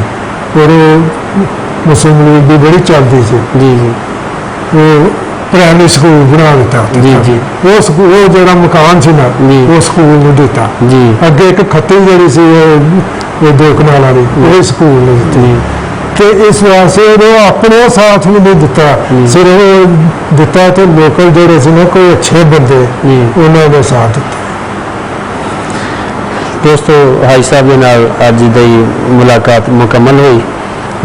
Speaker 1: ਉਹਦੇ ਮੁਸਲਿਮ ਲੀਗ ਦੀ ਬੜੀ ਚੱਲਦੀ ਸੀ
Speaker 3: ਜੀ ਜੀ
Speaker 1: ਉਹ ਪ੍ਰਾਇਮਰੀ ਸਕੂਲ ਬਣਾ ਦਿੱਤਾ
Speaker 3: ਜੀ ਜੀ
Speaker 1: ਉਹ ਸਕੂਲ ਉਹ ਜਿਹੜਾ ਮਕਾਨ ਸੀ ਨਾ
Speaker 3: ਜੀ।
Speaker 1: ਉਹ ਸਕੂਲ ਨੂੰ ਦਿੱਤਾ
Speaker 3: ਜੀ
Speaker 1: ਅੱਗੇ ਇੱਕ ਖੱਤੀ ਜਿਹੜੀ ਸੀ ਉਹ 2 ਕਨਾਲਾਂ ਦੀ ਉਹ ਸਕੂਲ ਨੂੰ ਦਿੱਤੀ
Speaker 3: ਜੀ
Speaker 1: ਤੇ ਇਸ ਵਾਸਤੇ ਉਹ ਆਪਣੇ ਸਾਥ ਵੀ ਨਹੀਂ ਦਿੱਤਾ ਸਿਰਫ ਉਹ ਦਿੱਤਾ ਤੇ ਲੋਕਲ ਜਿਹੜੇ ਸੀ ਨਾ ਕੋਈ ਅੱਛੇ ਬੰਦੇ
Speaker 3: ਜੀ।
Speaker 1: ਉਹਨਾਂ ਦੇ ਸਾਥ ਦਿੱਤਾ
Speaker 3: ਦੋਸਤੋ ਹਾਈ ਸਾਹਿਬ ਦੇ ਨਾਲ ਅੱਜ ਦੀ ਮੁਲਾਕਾਤ ਮੁਕੰਮਲ ਹੋਈ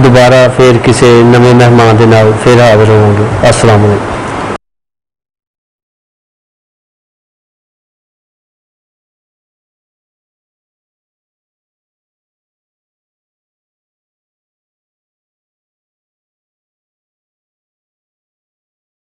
Speaker 3: ਦੁਬਾਰਾ ਫਿਰ ਕਿਸੇ ਨਵੇਂ ਮਹਿਮਾਨ ਦੇ ਨਾਲ ਫਿਰ ਹਾਜ਼ਰ ਹੋਵਾਂਗੇ। ਅਸਲਾਮ ਅਲੈਕੁਮ।